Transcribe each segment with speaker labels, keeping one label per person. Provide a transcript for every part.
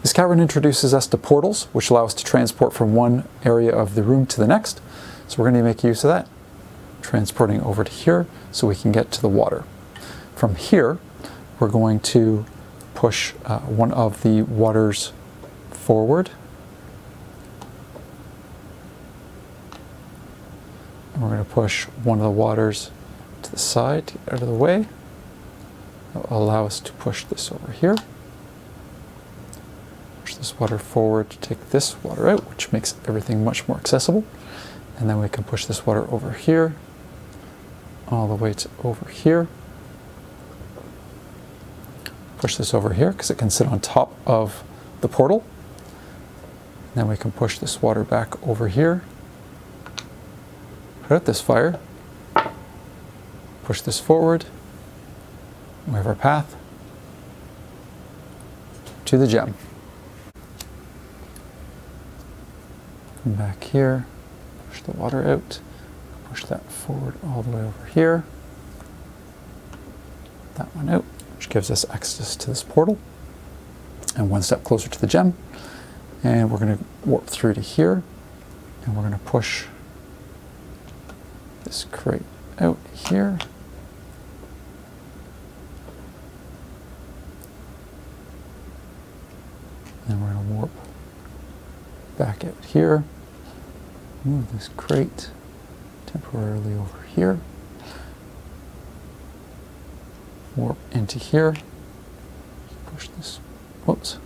Speaker 1: This cavern introduces us to portals, which allow us to transport from one area of the room to the next. So we're going to make use of that, transporting over to here so we can get to the water. From here, we're going to push one of the waters forward. And we're going to push one of the waters to the side to get out of the way. That will allow us to push this over here. Push this water forward to take this water out, which makes everything much more accessible. And then we can push this water over here, all the way to over here. Push this over here because it can sit on top of the portal. And then we can push this water back over here. Put out this fire. Push this forward. We have our path to the gem. Come back here. Push the water out. Push that forward all the way over here. That one out, which gives us access to this portal. And one step closer to the gem. And we're going to warp through to here. And we're going to push this crate out here. And we're going to warp back out here. Move this crate temporarily over here. Warp into here. Push this. Whoops.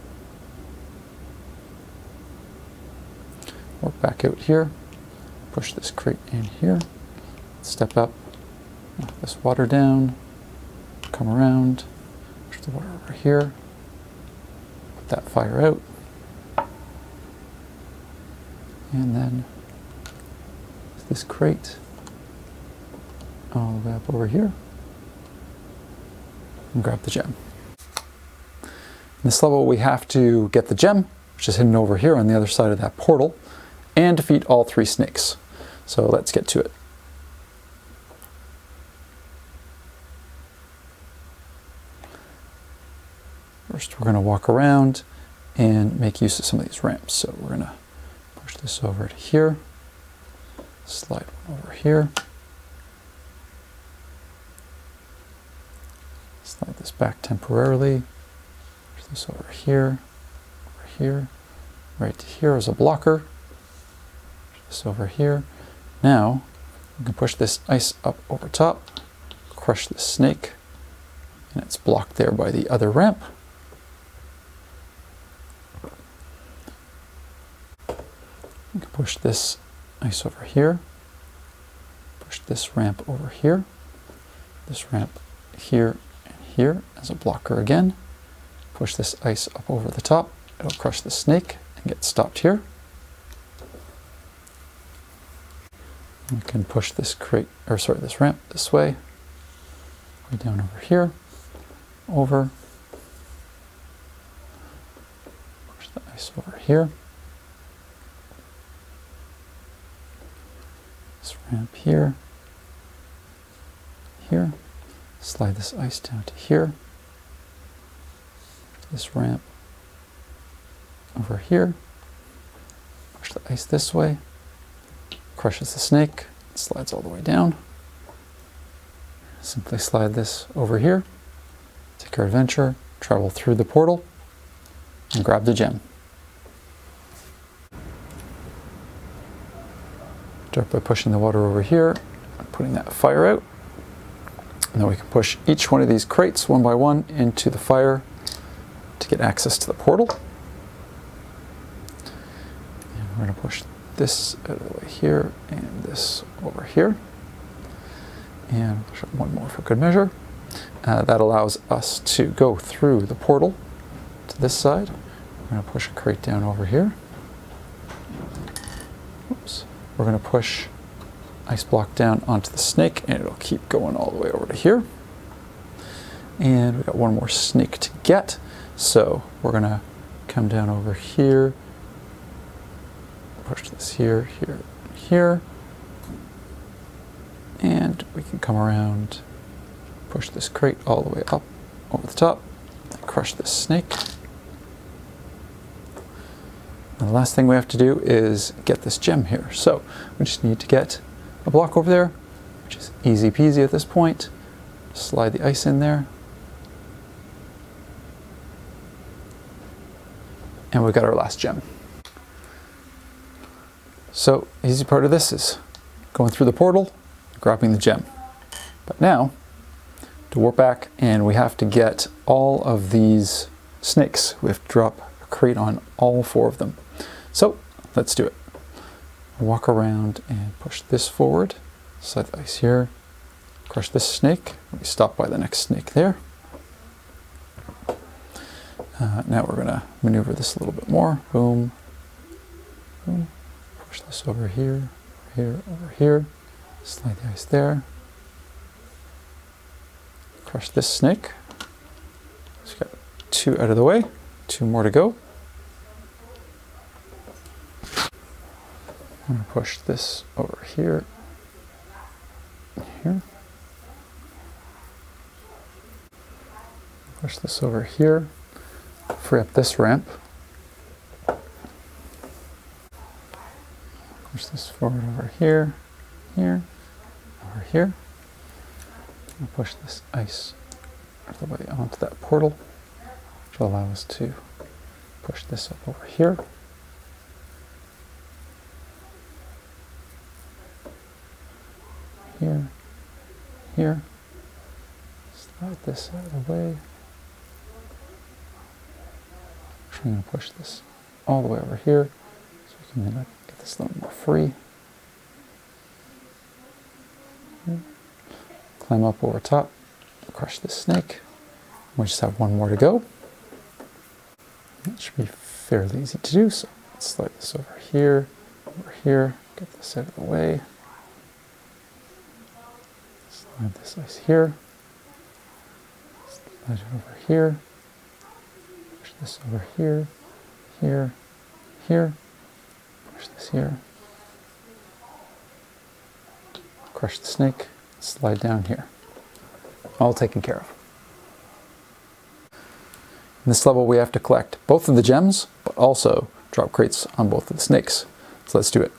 Speaker 1: Warp back out here. Push this crate in here. Step up. Knock this water down. Come around. Push the water over here. Put that fire out. And then this crate all the way up over here and grab the gem. In this level we have to get the gem, which is hidden over here on the other side of that portal, and defeat all 3 snakes. So let's get to it. First we're going to walk around and make use of some of these ramps. So we're going to push this over to here. Slide one over here. Slide this back temporarily. Push this over here, right to here as a blocker. Push this over here. Now we can push this ice up over top, crush the snake, and it's blocked there by the other ramp. We can push this ice over here, push this ramp over here, this ramp here and here as a blocker again, push this ice up over the top, it'll crush the snake and get stopped here. We can push this crate, or sorry, this ramp this way down over here, over, push the ice over here. Ramp here, here, slide this ice down to here, this ramp over here, push the ice this way, crushes the snake, slides all the way down, simply slide this over here, take our adventure, travel through the portal, and grab the gem. Start by pushing the water over here and putting that fire out. And then we can push each one of these crates one by one into the fire to get access to the portal. And we're going to push this out of the way here and this over here. And push up one more for good measure. That allows us to go through the portal to this side. We're going to push a crate down over here. Oops. We're going to push ice block down onto the snake and it'll keep going all the way over to here. And we've got one more snake to get. So we're going to come down over here, push this here, here, here. And we can come around, push this crate all the way up over the top, and crush this snake. And the last thing we have to do is get this gem here. So we just need to get a block over there, which is easy peasy at this point. Slide the ice in there. And we've got our last gem. So the easy part of this is going through the portal, grabbing the gem. But now, to warp back, and we have to get all of these snakes. We have to drop a crate on all 4 of them. So let's do it. Walk around and push this forward. Slide the ice here. Crush this snake. We stop by the next snake there. Now we're going to maneuver this a little bit more. Boom. Boom. Push this over here, over here. Slide the ice there. Crush this snake. Just got 2 out of the way. 2 more to go. I'm going to push this over here. Here. Push this over here. Free up this ramp. Push this forward over here, here, over here. And push this ice out of the way onto that portal, which will allow us to push this up over here. Here, here. Slide this out of the way. I'm going to push this all the way over here so we can get this a little more free. Climb up over top, crush this snake. We just have 1 more to go. That should be fairly easy to do, so let's slide this over here, get this out of the way. Slide this ice here, slide it over here. Push this over here, here, here. Push this here. Crush the snake, slide down here. All taken care of. In this level we have to collect both of the gems, but also drop crates on both of the snakes. So let's do it.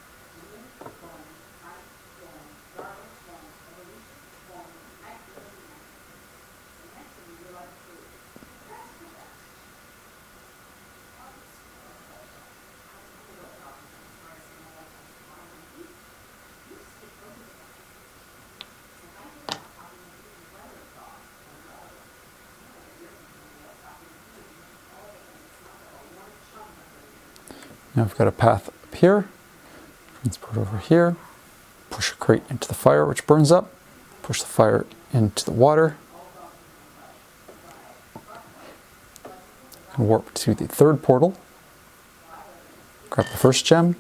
Speaker 1: Now we've got a path up here. Let's put it over here. Push a crate into the fire, which burns up. Push the fire into the water. And warp to the 3rd portal. Grab the first gem.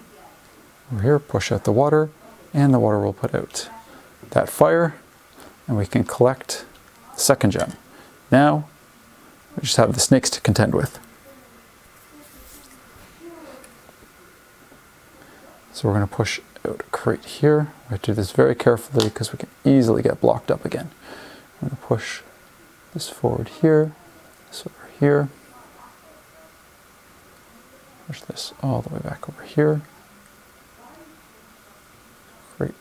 Speaker 1: Over here, push out the water. And the water will put out that fire. And we can collect the 2nd gem. Now, we just have the snakes to contend with. So we're going to push out a crate here. We have to do this very carefully because we can easily get blocked up again. I'm going to push this forward here, this over here. Push this all the way back over here. Crate,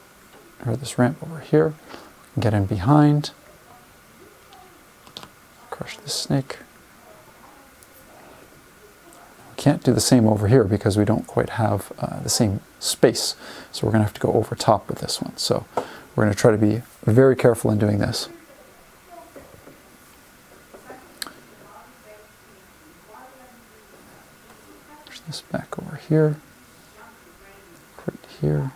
Speaker 1: or this ramp over here. Get in behind. Crush this snake. Can't do the same over here because we don't quite have the same space. So we're going to have to go over top with this one. So we're going to try to be very careful in doing this. Push this back over here. Right here.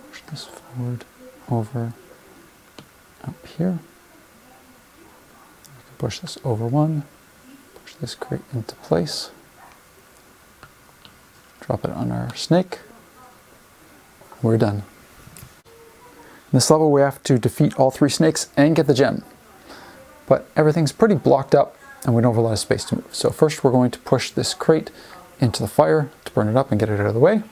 Speaker 1: Push this forward, over, up here. Push this over one, push this crate into place, drop it on our snake, we're done. In this level we have to defeat all 3 snakes and get the gem, but everything's pretty blocked up and we don't have a lot of space to move. So first we're going to push this crate into the fire to burn it up and get it out of the way. And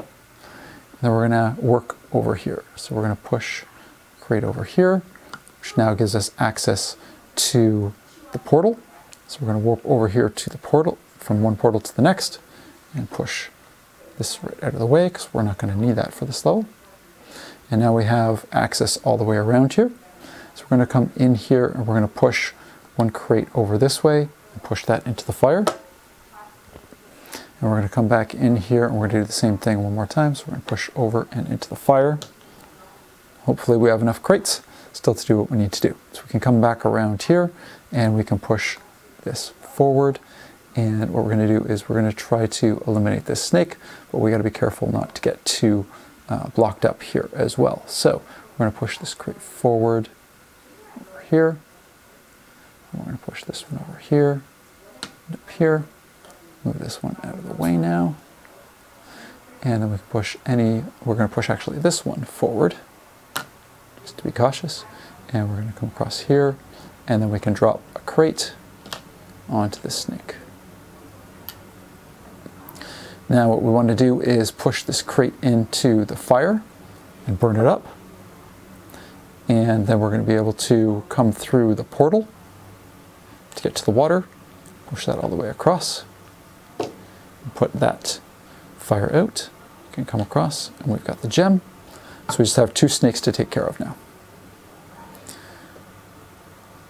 Speaker 1: then we're going to work over here. So we're going to push the crate over here, which now gives us access to the portal. So we're going to warp over here to the portal, from one portal to the next, and push this right out of the way because we're not going to need that for this level. And now we have access all the way around here. So we're going to come in here and we're going to push one crate over this way and push that into the fire. And we're going to come back in here and we're going to do the same thing one more time. So we're going to push over and into the fire. Hopefully we have enough crates still to do what we need to do. So we can come back around here and we can push this forward. And what we're going to do is we're going to try to eliminate this snake, but we got to be careful not to get too blocked up here as well. So we're going to push this crate forward over here. And we're going to push this one over here and up here. Move this one out of the way now. And then we can push we're going to push actually this one forward, just to be cautious. And we're going to come across here, and then we can drop a crate onto the snake. Now what we want to do is push this crate into the fire and burn it up. And then we're going to be able to come through the portal to get to the water, push that all the way across, and put that fire out. You can come across, and we've got the gem. So we just have 2 snakes to take care of now.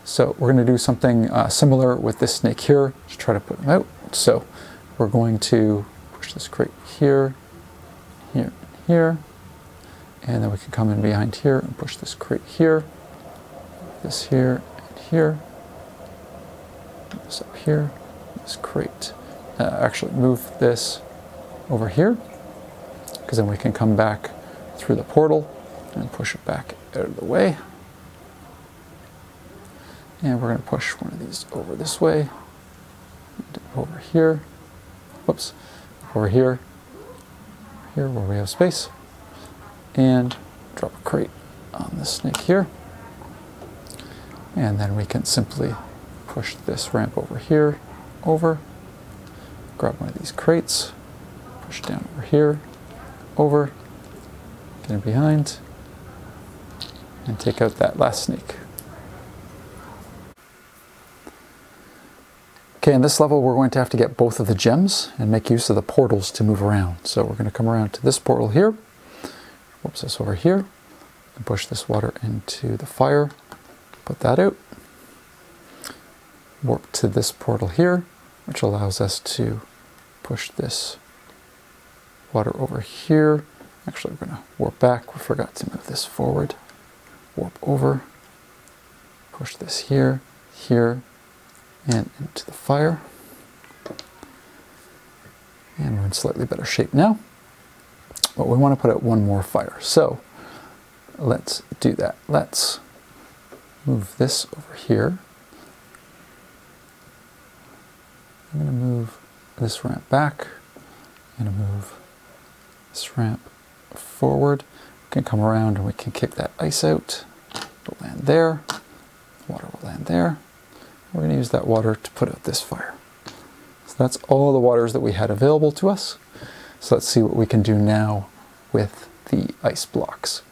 Speaker 1: So we're going to do something similar with this snake here to try to put them out. So we're going to push this crate here, here, here, and then we can come in behind here and push this crate here, this here, and here, this up here, this crate. Actually move this over here, because then we can come back through the portal and push it back out of the way. And we're going to push one of these over this way, and over here, whoops, over here, here where we have space, and drop a crate on this snake here. And then we can simply push this ramp over here, over, grab one of these crates, push down over here, over, get in behind, and take out that last snake. Okay, in this level we're going to have to get both of the gems and make use of the portals to move around. So we're going to come around to this portal here, whoops this over here, and push this water into the fire, put that out, warp to this portal here, which allows us to push this water over here. Actually, we're going to warp back. We forgot to move this forward. Warp over, push this here, here, and into the fire. And we're in slightly better shape now. But we want to put out one more fire. So let's do that. Let's move this over here. I'm going to move this ramp back. I'm going to move this ramp forward. We can come around and we can kick that ice out. It'll land there. Water will land there. We're going to use that water to put out this fire. So that's all the waters that we had available to us. So let's see what we can do now with the ice blocks.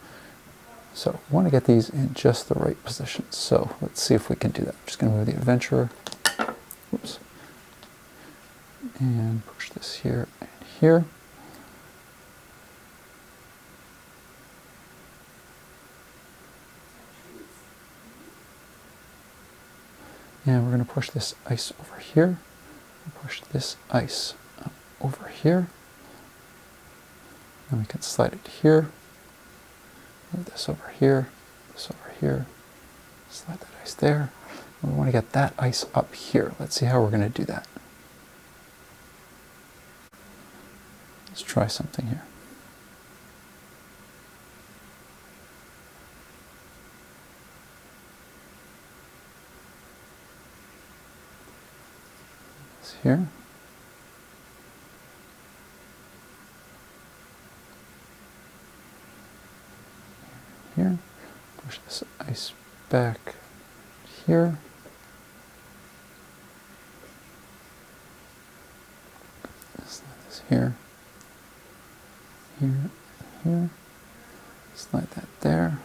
Speaker 1: So we want to get these in just the right position. So let's see if we can do that. I'm just going to move the adventurer. Whoops. And push this here and here. And we're going to push this ice over here. Push this ice up over here. And we can slide it here. Move this over here. This over here. Slide that ice there. And we want to get that ice up here. Let's see how we're going to do that. Let's try something here. It's here. Here. Push this ice back here. Slide this here. Here, here. Slide that there.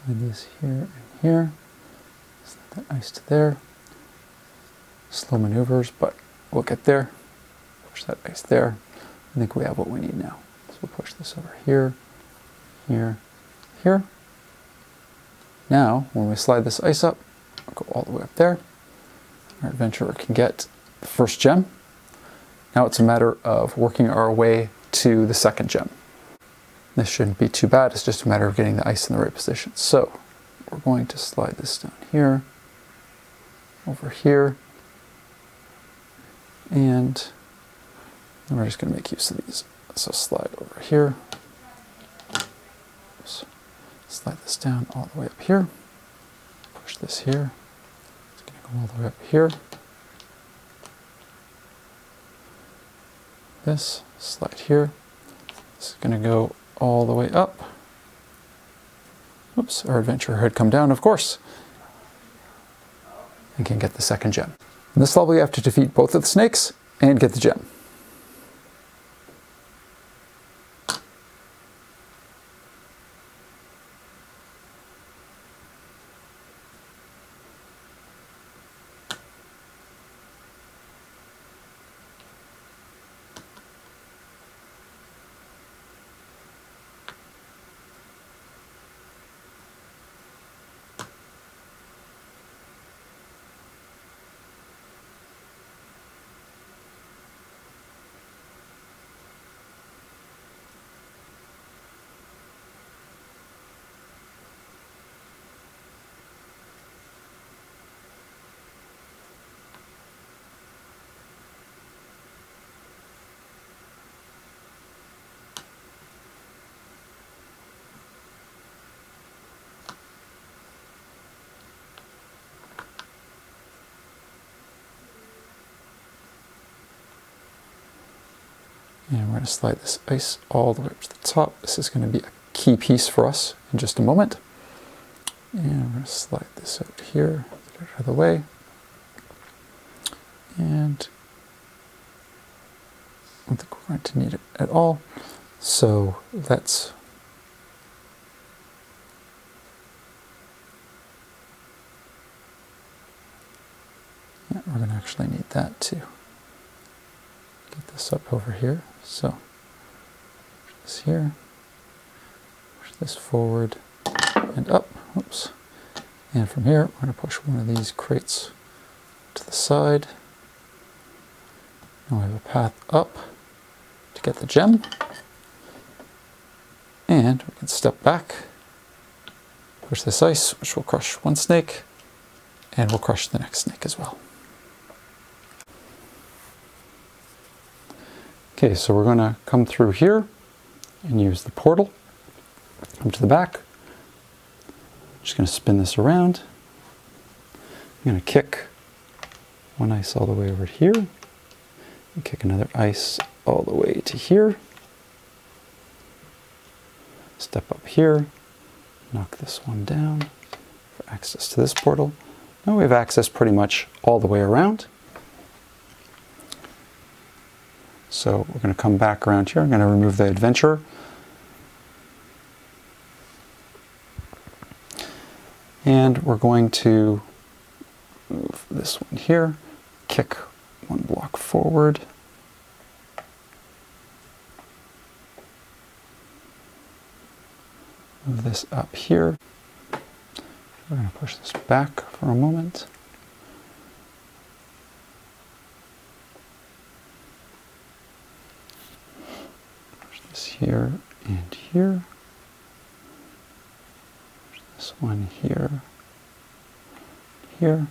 Speaker 1: Slide these here and here. Slide that ice to there. Slow maneuvers, but we'll get there. Push that ice there. I think we have what we need now. So we'll push this over here, here, here. Now, when we slide this ice up, we'll go all the way up there. Our adventurer can get the first gem. Now it's a matter of working our way to the second gem. This shouldn't be too bad, it's just a matter of getting the ice in the right position. So, we're going to slide this down here, over here, and then we're just going to make use of these. So slide over here, oops. Slide this down all the way up here, push this here, it's going to go all the way up here, this, slide here, this is going to go all the way up. Oops, our adventurer had come down, of course, and can get the second gem. In this level you have to defeat both of the snakes and get the gem. And we're going to slide this ice all the way up to the top. This is going to be a key piece for us in just a moment. And we're going to slide this out here, get it out of the way. And I don't think we're going to need it at all. So let's we're going to actually need that too. Get this up over here. So push this here, push this forward and up. Oops. And from here, we're going to push one of these crates to the side. Now we have a path up to get the gem. And we can step back, push this ice, which will crush one snake, and we'll crush the next snake as well. Okay, so we're going to come through here and use the portal. Come to the back. Just going to spin this around. I'm going to kick one ice all the way over here. And kick another ice all the way to here. Step up here. Knock this one down for access to this portal. Now we have access pretty much all the way around. So we're going to come back around here. I'm going to remove the adventurer. And we're going to move this one here, kick one block forward. Move this up here. We're going to push this back for a moment. Here and here. This one here, here,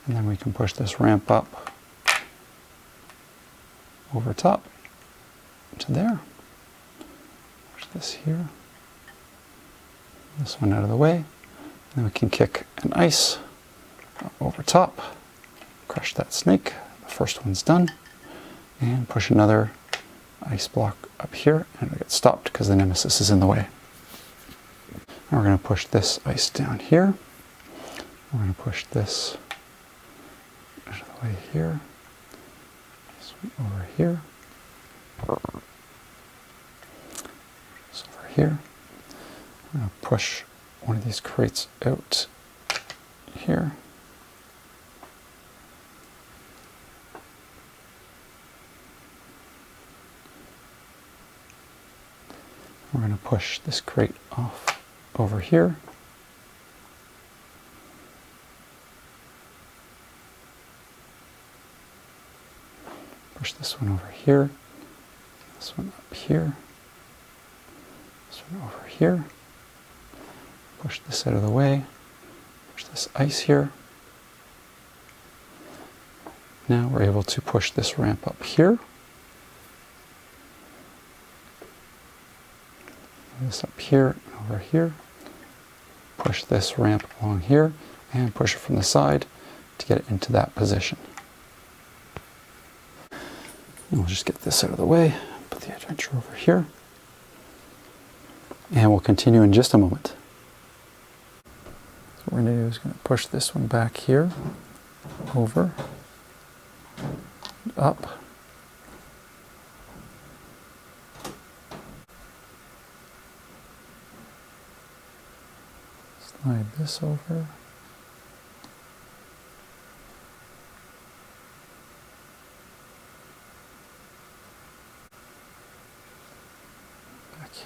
Speaker 1: and then we can push this ramp up over top to there. Push this here. This one out of the way. And then we can kick an ice up over top, crush that snake. The first one's done, and push another ice block up here, and we get stopped because the nemesis is in the way. Now we're going to push this ice down here. We're going to push this out of the way here. This one over here. This over here. We're going to push one of these crates out here. We're going to push this crate off over here. Push this one over here. This one up here. This one over here. Push this out of the way. Push this ice here. Now we're able to push this ramp up here. This up here and over here. Push this ramp along here and push it from the side to get it into that position. And we'll just get this out of the way, put the adventure over here, and we'll continue in just a moment. So what we're going to do is going to push this one back here, over, up, slide this over,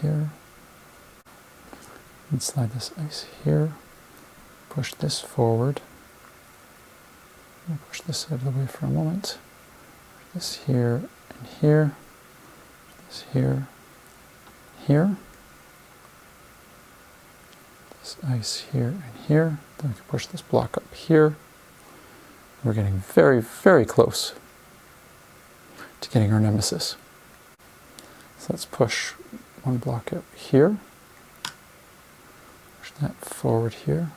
Speaker 1: here, and slide this ice here, push this forward, push this out of the way for a moment, this here and here, this here, here, this ice here and here, then we can push this block up here. We're getting very, very close to getting our nemesis. So let's push one block out here, push that forward here,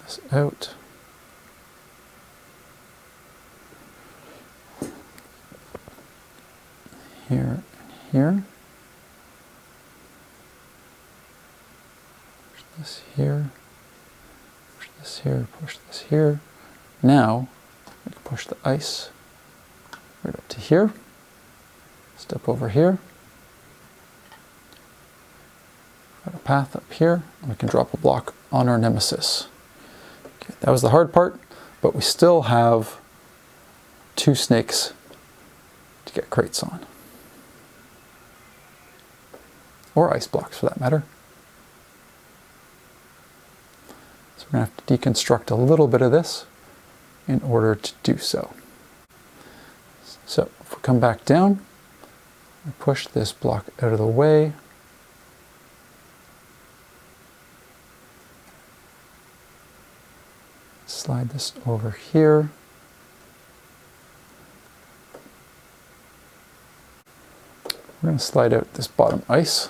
Speaker 1: this out, here and here, push this here, push this here, push this here. Now we can push the ice right up to here, step over here, got a path up here, and we can drop a block on our nemesis. Okay, that was the hard part, but we still have 2 snakes to get crates on. Or ice blocks for that matter. So we're going to have to deconstruct a little bit of this in order to do so. So if we come back down, we push this block out of the way, slide this over here, we're going to slide out this bottom ice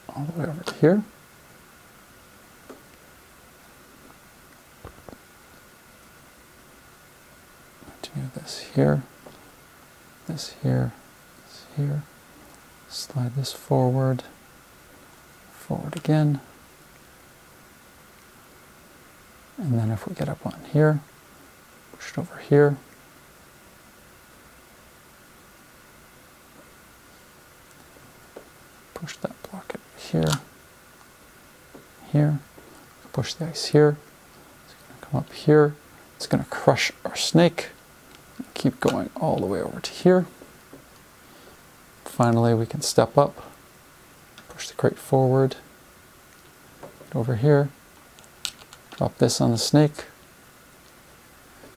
Speaker 1: all the way over to here. Do this here, this here, this here. Slide this forward, forward again. And then if we get up on here, push it over here. Push that block out here, here. Push the ice here. It's going to come up here. It's going to crush our snake. Keep going all the way over to here. Finally, we can step up, push the crate forward, get over here. Drop this on the snake,